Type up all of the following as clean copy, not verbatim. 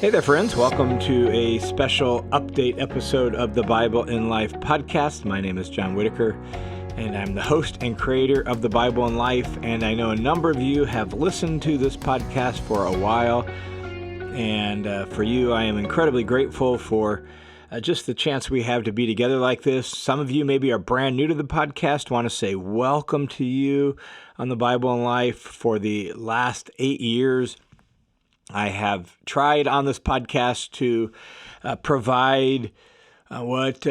Hey there, friends. Welcome to a special update episode of the Bible in Life podcast. My name is John Whitaker, and I'm the host and creator of the Bible in Life. And I know a number of you have listened to this podcast for a while. And for you, I am incredibly grateful for just the chance we have to be together like this. Some of you maybe are brand new to the podcast. Want to say welcome to you on the Bible in Life. For the last 8 years, I have tried on this podcast to provide what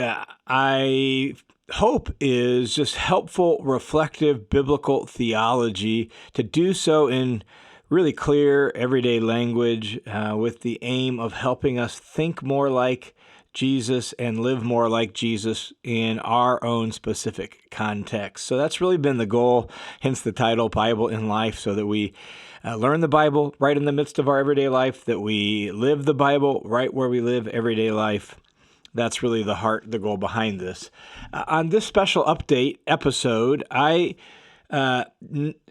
I hope is just helpful, reflective, biblical theology, to do so in really clear, everyday language with the aim of helping us think more like Jesus and live more like Jesus in our own specific context. So that's really been the goal, hence the title, Bible in Life, so that we learn the Bible right in the midst of our everyday life, that we live the Bible right where we live everyday life. That's really the heart, the goal behind this. On this special update episode, I not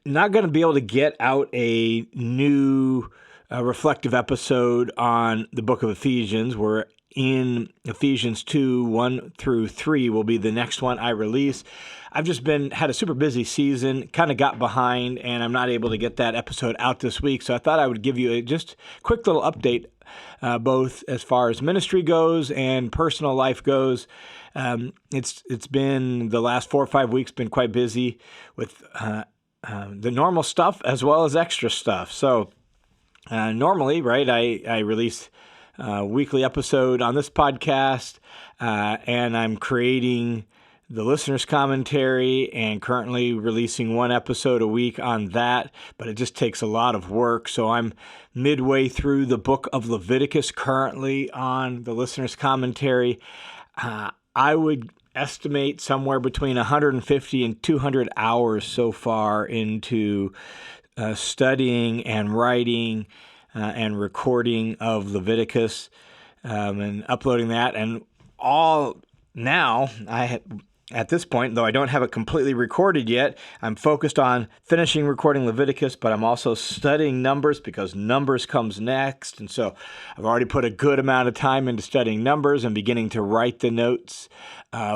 going to be able to get out a new reflective episode on the book of Ephesians. We're in Ephesians 2, 1 through 3 will be the next one I release. I've just had a super busy season, kind of got behind, and I'm not able to get that episode out this week. So I thought I would give you a just quick little update, both as far as ministry goes and personal life goes. It's been the last 4 or 5 weeks been quite busy with the normal stuff as well as extra stuff. So normally, right, I release a weekly episode on this podcast, and I'm creating the listener's commentary and currently releasing one episode a week on that, but it just takes a lot of work. So I'm midway through the book of Leviticus currently on the listener's commentary. I would estimate somewhere between 150 and 200 hours so far into studying and writing and recording of Leviticus and uploading that. And all now, at this point, though I don't have it completely recorded yet, I'm focused on finishing recording Leviticus, but I'm also studying Numbers because Numbers comes next. And so I've already put a good amount of time into studying Numbers and beginning to write the notes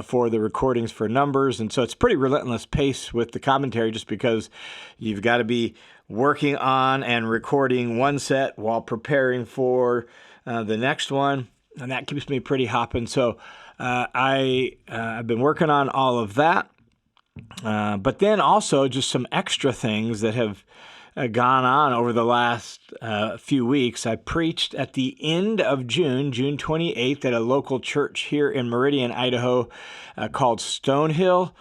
for the recordings for Numbers. And so it's pretty relentless pace with the commentary, just because you've got to be working on and recording one set while preparing for the next one. And that keeps me pretty hopping. So I've been working on all of that, but then also just some extra things that have gone on over the last few weeks. I preached at the end of June 28th, at a local church here in Meridian, Idaho, called Stonehill.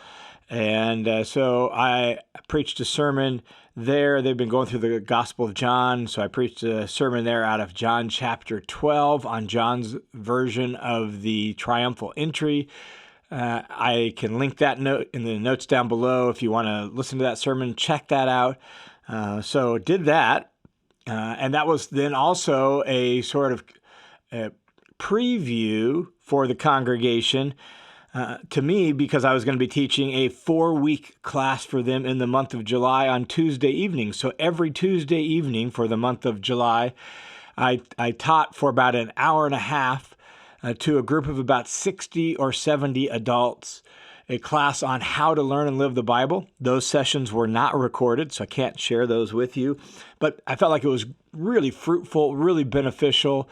And so I preached a sermon there. They've been going through the Gospel of John, so I preached a sermon there out of John chapter 12 on John's version of the triumphal entry. I can link that note in the notes down below if you want to listen to that sermon. Check that out. So did that, and that was then also a sort of preview for the congregation to me, because I was going to be teaching a 4-week class for them in the month of July on Tuesday evenings. So every Tuesday evening for the month of July, I taught for about an hour and a half to a group of about 60 or 70 adults, a class on how to learn and live the Bible. Those sessions were not recorded, so I can't share those with you. But I felt like it was really fruitful, really beneficial.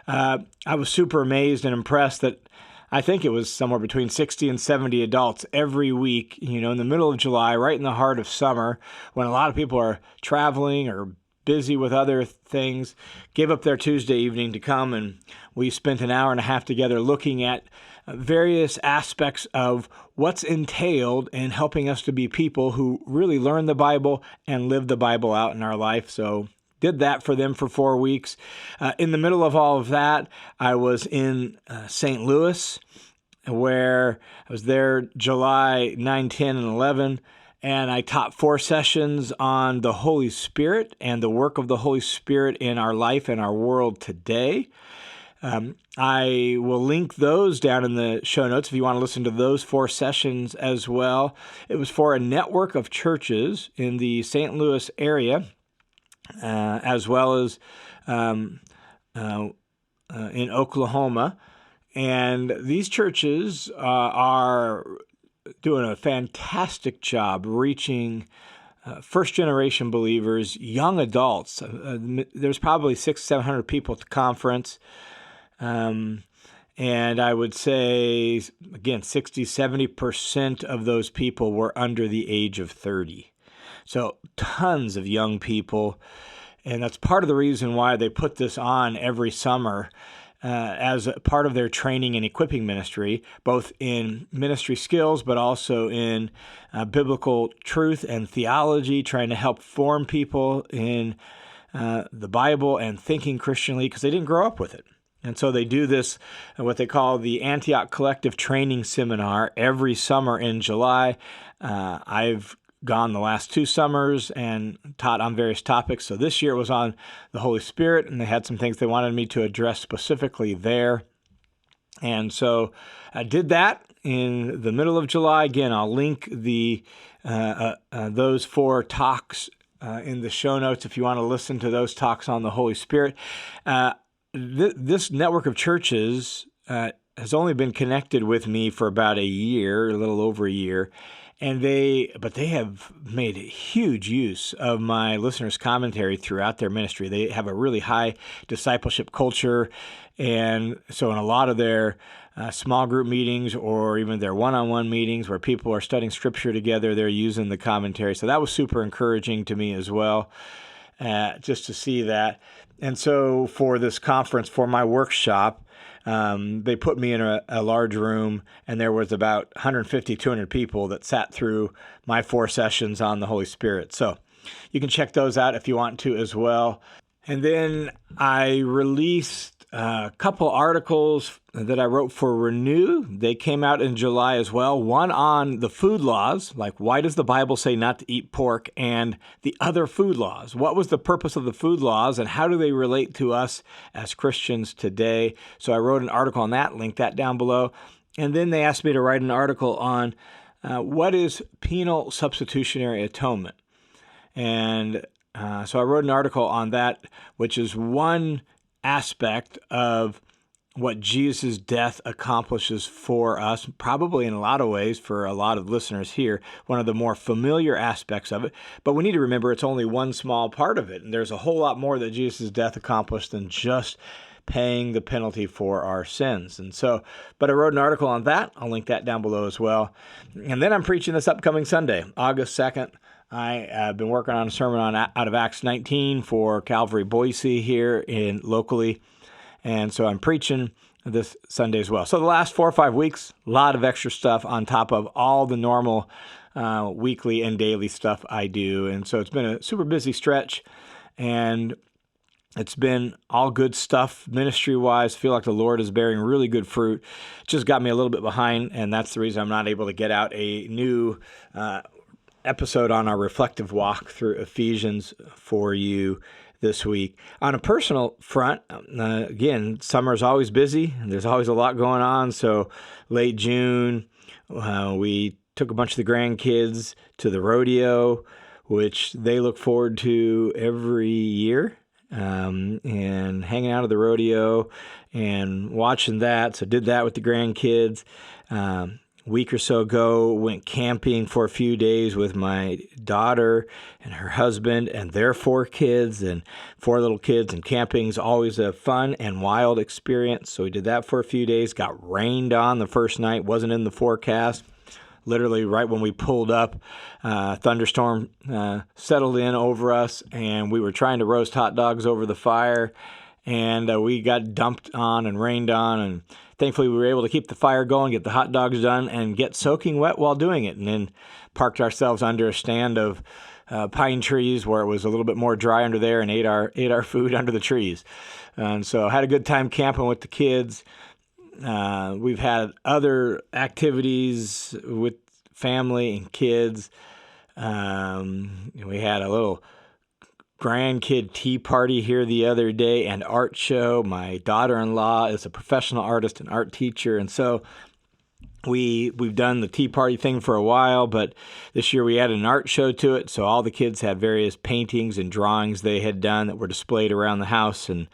I was super amazed and impressed that I think it was somewhere between 60 and 70 adults every week, in the middle of July, right in the heart of summer, when a lot of people are traveling or busy with other things, gave up their Tuesday evening to come, and we spent an hour and a half together looking at various aspects of what's entailed in helping us to be people who really learn the Bible and live the Bible out in our life. So did that for them for 4 weeks. In the middle of all of that, I was in St. Louis, where I was there July 9, 10, and 11, and I taught 4 sessions on the Holy Spirit and the work of the Holy Spirit in our life and our world today. I will link those down in the show notes if you want to listen to those 4 sessions as well. It was for a network of churches in the St. Louis area, as well as in Oklahoma. And these churches are doing a fantastic job reaching first-generation believers, young adults. There's probably 600-700 people at the conference. And I would say, again, 60-70% of those people were under the age of 30. So tons of young people. And that's part of the reason why they put this on every summer as a part of their training and equipping ministry, both in ministry skills, but also in biblical truth and theology, trying to help form people in the Bible and thinking Christianly, because they didn't grow up with it. And so they do this, what they call the Antioch Collective Training Seminar, every summer in July. I've gone the last 2 summers and taught on various topics. So this year it was on the Holy Spirit, and they had some things they wanted me to address specifically there. And so I did that in the middle of July. Again, I'll link those 4 talks in the show notes if you want to listen to those talks on the Holy Spirit. This network of churches has only been connected with me for about a year, a little over a year. But they have made huge use of my listeners' commentary throughout their ministry. They have a really high discipleship culture. And so in a lot of their small group meetings or even their one-on-one meetings where people are studying scripture together, they're using the commentary. So that was super encouraging to me as well, just to see that. And so for this conference, for my workshop, they put me in a large room, and there was about 150, 200 people that sat through my 4 sessions on the Holy Spirit. So you can check those out if you want to as well. And then I released a couple articles that I wrote for Renew. They came out in July as well. One on the food laws, like why does the Bible say not to eat pork, and the other food laws. What was the purpose of the food laws, and how do they relate to us as Christians today? So I wrote an article on that, link that down below. And then they asked me to write an article on what is penal substitutionary atonement. And so I wrote an article on that, which is one aspect of what Jesus' death accomplishes for us, probably in a lot of ways for a lot of listeners here, one of the more familiar aspects of it. But we need to remember it's only one small part of it. And there's a whole lot more that Jesus' death accomplished than just paying the penalty for our sins. And so, but I wrote an article on that. I'll link that down below as well. And then I'm preaching this upcoming Sunday, August 2nd. I've been working on a sermon out of Acts 19 for Calvary Boise here locally. And so I'm preaching this Sunday as well. So the last 4 or 5 weeks, a lot of extra stuff on top of all the normal weekly and daily stuff I do. And so it's been a super busy stretch, and it's been all good stuff ministry-wise. I feel like the Lord is bearing really good fruit. It just got me a little bit behind, and that's the reason I'm not able to get out a new episode on our reflective walk through Ephesians for you this week. On a personal front, again, summer's always busy. There's always a lot going on. So late June, we took a bunch of the grandkids to the rodeo, which they look forward to every year, and hanging out at the rodeo and watching that. So did that with the grandkids. Week or so ago, went camping for a few days with my daughter and her husband and their 4 kids and 4 little kids, and camping is always a fun and wild experience. So we did that for a few days, got rained on the first night, wasn't in the forecast. Literally right when we pulled up, thunderstorm settled in over us, and we were trying to roast hot dogs over the fire, and we got dumped on and rained on, and thankfully we were able to keep the fire going, get the hot dogs done, and get soaking wet while doing it, and then parked ourselves under a stand of pine trees where it was a little bit more dry under there, and ate our food under the trees. And so had a good time camping with the kids. We've had other activities with family and kids. We had a little grandkid tea party here the other day and art show. My daughter-in-law is a professional artist and art teacher, and so we've done the tea party thing for a while, but this year we added an art show to it. So all the kids had various paintings and drawings they had done that were displayed around the house, and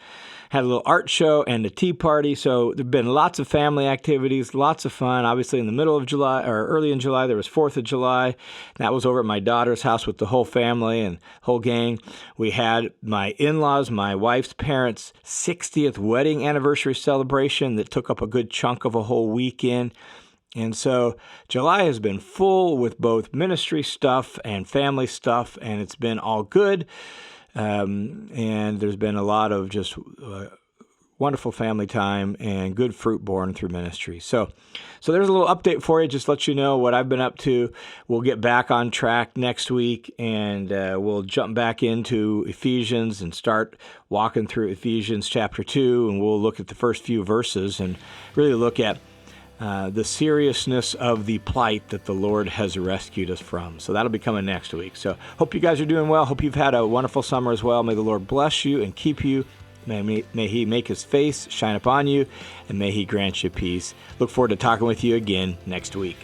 had a little art show and a tea party. So there've been lots of family activities, lots of fun. Obviously, in the middle of July or early in July, there was 4th of July. That was over at my daughter's house with the whole family and whole gang. We had my in-laws, my wife's parents' 60th wedding anniversary celebration that took up a good chunk of a whole weekend. And so July has been full with both ministry stuff and family stuff, and it's been all good. And there's been a lot of just wonderful family time and good fruit born through ministry. So there's a little update for you, just let you know what I've been up to. We'll get back on track next week, and we'll jump back into Ephesians and start walking through Ephesians chapter 2, and we'll look at the first few verses and really look at the seriousness of the plight that the Lord has rescued us from. So that'll be coming next week. So hope you guys are doing well. Hope you've had a wonderful summer as well. May the Lord bless you and keep you. May He make His face shine upon you, and may He grant you peace. Look forward to talking with you again next week.